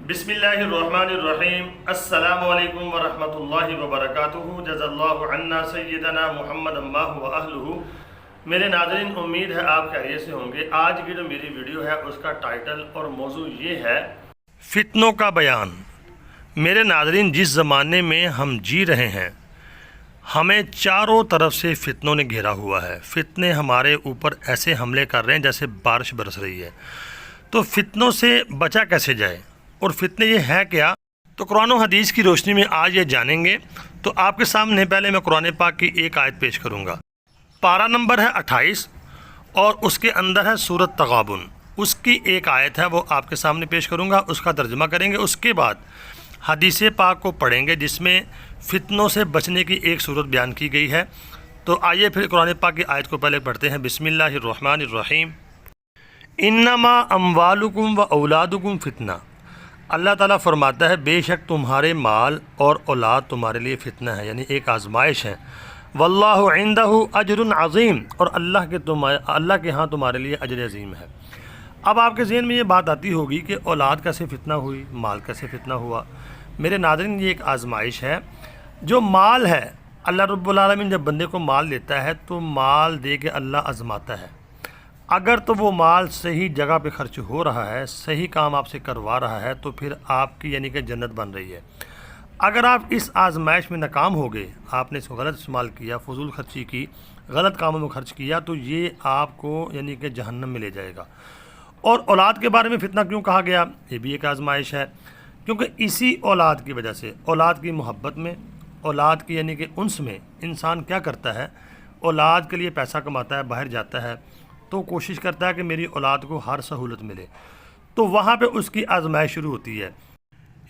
बिस्मिल्लाहिर्रहमानिर्रहीम। अस्सलामु अलैकुम वरहमतुल्लाहि वबरकातुहू। जज़ल्लाहु अन्ना सय्यदना मुहम्मद अम्मा व अहलुहू। मेरे नाज़रीन, उम्मीद है आप खैरियत से होंगे। आज की जो मेरी वीडियो है उसका टाइटल और मौजू ये है, फितनों का बयान। मेरे नाज़रीन, जिस ज़माने में हम जी रहे हैं, हमें चारों तरफ से फितनों ने घेरा हुआ है। फितने हमारे ऊपर ऐसे हमले कर रहे हैं जैसे बारिश बरस रही है। तो फितनों से बचा कैसे जाए और फितने ये है क्या, तो कुरान और हदीस की रोशनी में आज ये जानेंगे। तो आपके सामने पहले मैं कुरान पाक की एक आयत पेश करूँगा। पारा नंबर है 28 और उसके अंदर है सूरत तगाबुन। उसकी एक आयत है, वो आपके सामने पेश करूँगा, उसका तर्जुमा करेंगे। उसके बाद हदीस पाक को पढ़ेंगे जिसमें फितनों से बचने की एक सूरत बयान की गई है। तो आइए फिर कुरान पाक की आयत को पहले पढ़ते हैं। बिस्मिल्लाहिर्रहमानिर्रहीम। इन्नमा अम्वालुकुम व औलादुकुम फितना। अल्लाह ताला फरमाता है, बेशक तुम्हारे माल और औलाद तुम्हारे लिए फितना है, यानी एक आजमाइश है। वल्लाहु इंदहु अजरुन अज़ीम, और अल्लाह के यहाँ तुम्हारे लिए अजर अज़ीम है। अब आपके ज़हन में ये बात आती होगी कि औलाद कैसे फितना हुई, माल कैसे फितना हुआ। मेरे नाज़रीन, ये एक आजमाइश है। जो माल है, अल्लाह रब्बुल आलमीन जब बंदे को माल देता है तो माल दे के अल्लाह आजमाता है। अगर तो वो माल सही जगह पे खर्च हो रहा है, सही काम आपसे करवा रहा है, तो फिर आपकी यानी कि जन्नत बन रही है। अगर आप इस आजमाइश में नाकाम हो गए, आपने इसको गलत इस्तेमाल किया, फजूल खर्ची की, गलत कामों में खर्च किया, तो ये आपको यानी कि जहन्नम में ले जाएगा। और औलाद के बारे में फितना क्यों कहा गया, ये भी एक आजमाइश है, क्योंकि इसी औलाद की वजह से, औलाद की मोहब्बत में, औलाद की यानी कि उन्स में इंसान क्या करता है, औलाद के लिए पैसा कमाता है, बाहर जाता है तो कोशिश करता है कि मेरी औलाद को हर सहूलत मिले। तो वहाँ पे उसकी आजमाइश शुरू होती है।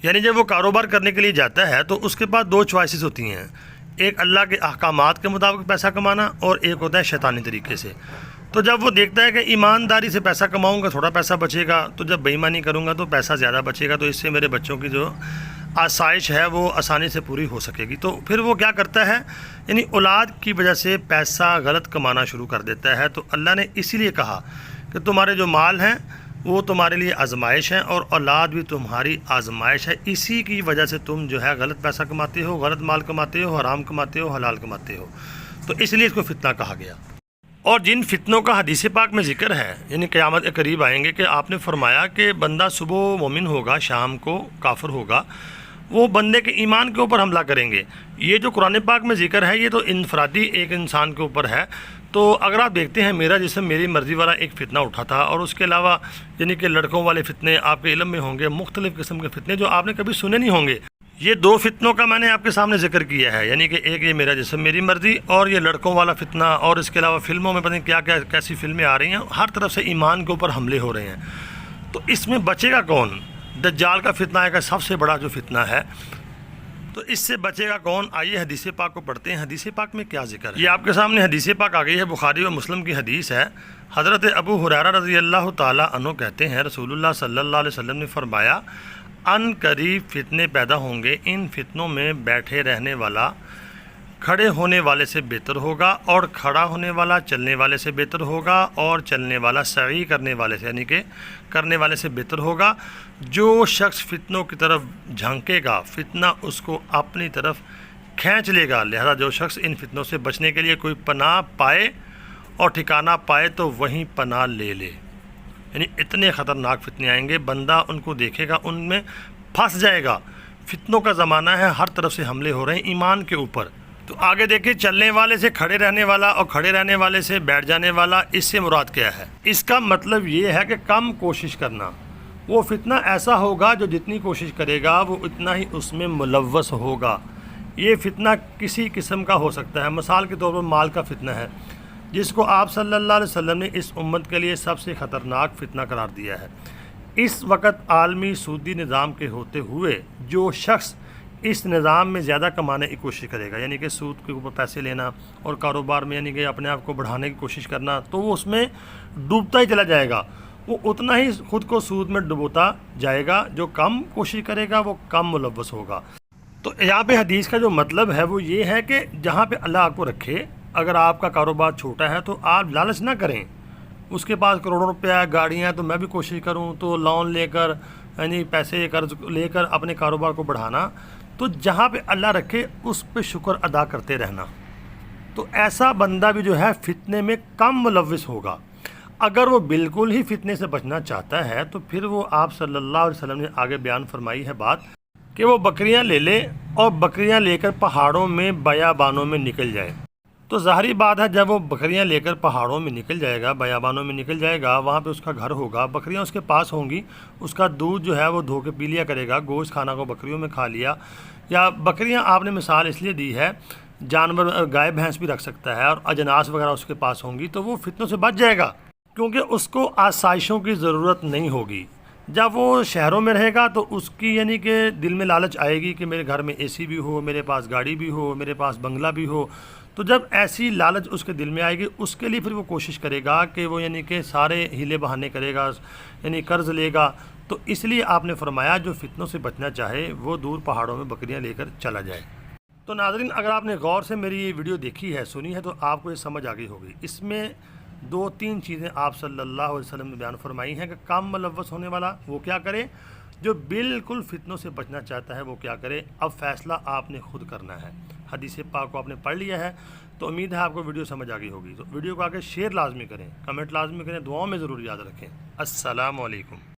यानी जब वो कारोबार करने के लिए जाता है तो उसके पास दो चॉइसेस होती हैं, एक अल्लाह के अहकामात के मुताबिक पैसा कमाना और एक होता है शैतानी तरीके से। तो जब वो देखता है कि ईमानदारी से पैसा कमाऊंगा थोड़ा पैसा बचेगा, तो जब बेईमानी करूंगा तो पैसा ज़्यादा बचेगा, तो इससे मेरे बच्चों की जो आसाइश है वो आसानी से पूरी हो सकेगी। तो फिर वो क्या करता है, यानी औलाद की वजह से पैसा गलत कमाना शुरू कर देता है। तो अल्लाह ने इसीलिए कहा कि तुम्हारे जो माल हैं वो तुम्हारे लिए आजमाइश है और औलाद भी तुम्हारी आजमाइश है। इसी की वजह से तुम जो है गलत पैसा कमाते हो, गलत माल कमाते हो, हराम कमाते हो, हलाल कमाते हो। तो इसलिए इसको फितना कहा गया। और जिन फितनों का हदीस पाक में जिक्र है, यानी क़यामत के करीब आएंगे, कि आपने फरमाया कि बंदा सुबह मोमिन होगा, शाम को काफिर होगा, वो बंदे के ईमान के ऊपर हमला करेंगे। ये जो कुरान पाक में जिक्र है ये तो इनफरादी एक इंसान के ऊपर है। तो अगर आप देखते हैं, मेरा जिस्म मेरी मर्ज़ी वाला एक फ़ितना उठा था, और उसके अलावा यानी कि लड़कों वाले फ़ितने आपके इल्म में होंगे, मुख्तलिफ़ किस्म के फ़ितने जो आपने कभी सुने नहीं होंगे। ये दो फितनों का मैंने आपके सामने जिक्र किया है, यानी कि एक ये मेरा जिस्म मेरी मर्ज़ी और ये लड़कों वाला फितना। और इसके अलावा फ़िल्मों में पता नहीं क्या क्या कैसी फ़िल्में आ रही हैं, हर तरफ से ईमान के ऊपर हमले हो रहे हैं। तो इसमें बचेगा कौन? दज्जाल का फितना आएगा, सबसे बड़ा जो फितना है। तो इससे बचेगा कौन? आइए हदीस पाक को पढ़ते हैं। हदीस पाक में क्या जिक्र है, ये आपके सामने हदीस पाक आ गई है। बुखारी और मुस्लिम की हदीस है। हज़रत अबू हुरैरा रज़ी अल्लाह ताला अन्हु कहते हैं, रसूलुल्लाह सल्लल्लाहु अलैहि वसल्लम ने फरमाया, अन करीब फितने पैदा होंगे, इन फितनों में बैठे रहने वाला खड़े होने वाले से बेहतर होगा, और खड़ा होने वाला चलने वाले से बेहतर होगा, और चलने वाला सही करने वाले से यानी कि करने वाले से बेहतर होगा। जो शख्स फितनों की तरफ झांकेगा, फितना उसको अपनी तरफ खींच लेगा। लिहाजा जो शख्स इन फितनों से बचने के लिए कोई पनाह पाए और ठिकाना पाए तो वहीं पनाह ले ले। यानी इतने ख़तरनाक फितने आएंगे, बंदा उनको देखेगा, उनमें फंस जाएगा। फितनों का ज़माना है, हर तरफ से हमले हो रहे हैं ईमान के ऊपर। तो आगे देखिए, चलने वाले से खड़े रहने वाला और खड़े रहने वाले से बैठ जाने वाला, इससे मुराद क्या है? इसका मतलब ये है कि कम कोशिश करना। वो फितना ऐसा होगा जो जितनी कोशिश करेगा वो उतना ही उसमें मुलव्वस होगा। ये फितना किसी किस्म का हो सकता है। मिसाल के तौर पर माल का फितना है, जिसको आप सल्लल्लाहु अलैहि वसल्लम ने इस उम्मत के लिए सबसे ख़तरनाक फितना करार दिया है। इस वक्त आलमी सूदी निज़ाम के होते हुए जो शख्स इस निज़ाम में ज़्यादा कमाने की कोशिश करेगा, यानी कि सूद के ऊपर पैसे लेना और कारोबार में यानी कि अपने आप को बढ़ाने की कोशिश करना, तो वो उसमें डूबता ही चला जाएगा। वो उतना ही खुद को सूद में डुबोता जाएगा। जो कम कोशिश करेगा वो कम मुलव्वस होगा। तो यहाँ पे हदीस का जो मतलब है वो ये है कि जहाँ पे अल्लाह आपको रखे, अगर आपका कारोबार छोटा है तो आप लालच ना करें। उसके पास करोड़ों रुपया गाड़ियाँ, तो मैं भी कोशिश करूँ तो लोन लेकर یعنی پیسے قرض لے کر اپنے کاروبار کو بڑھانا، تو جہاں پہ اللہ رکھے اس پہ شکر ادا کرتے رہنا، تو ایسا بندہ بھی جو ہے فتنے میں کم ملوث ہوگا۔ اگر وہ بالکل ہی فتنے سے بچنا چاہتا ہے تو پھر وہ آپ صلی اللہ علیہ وسلم نے آگے بیان فرمائی ہے بات کہ وہ بکریاں لے لے اور بکریاں لے کر پہاڑوں میں بیابانوں میں نکل جائے۔ تو ظاہری بات ہے جب وہ بکریاں لے کر پہاڑوں میں نکل جائے گا، بیابانوں میں نکل جائے گا، وہاں پہ اس کا گھر ہوگا، بکریاں اس کے پاس ہوں گی، اس کا دودھ جو ہے وہ دھو کے پی لیا کرے گا، گوشت کھانا کو بکریوں میں کھا لیا، یا بکریاں آپ نے مثال اس لیے دی ہے، جانور گائے بھینس بھی رکھ سکتا ہے، اور اجناس وغیرہ اس کے پاس ہوں گی، تو وہ فتنوں سے بچ جائے گا، کیونکہ اس کو آسائشوں کی ضرورت نہیں ہوگی۔ جب وہ شہروں میں رہے گا تو اس کی یعنی کہ دل میں لالچ آئے گی کہ میرے گھر میں اے سی بھی ہو، میرے پاس گاڑی بھی ہو، میرے پاس بنگلہ بھی ہو، تو جب ایسی لالچ اس کے دل میں آئے گی، اس کے لیے پھر وہ کوشش کرے گا کہ وہ یعنی کہ سارے ہیلے بہانے کرے گا، یعنی قرض لے گا۔ تو اس لیے آپ نے فرمایا جو فتنوں سے بچنا چاہے وہ دور پہاڑوں میں بکریاں لے کر چلا جائے۔ تو ناظرین، اگر آپ نے غور سے میری یہ ویڈیو دیکھی ہے، سنی ہے، تو آپ کو یہ سمجھ آ گئی ہوگی۔ اس میں 2-3 چیزیں آپ صلی اللہ علیہ وسلم نے بیان فرمائی ہیں کہ کم ملوث ہونے والا وہ کیا کرے، جو بالکل فتنوں سے بچنا چاہتا ہے وہ کیا کرے۔ اب فیصلہ آپ نے خود کرنا ہے۔ حدیث پاک کو آپ نے پڑھ لیا ہے، تو امید ہے آپ کو ویڈیو سمجھ آ گئی ہوگی۔ تو ویڈیو کو آگے شیئر لازمی کریں، کمنٹ لازمی کریں، دعاؤں میں ضرور یاد رکھیں۔ السلام علیکم۔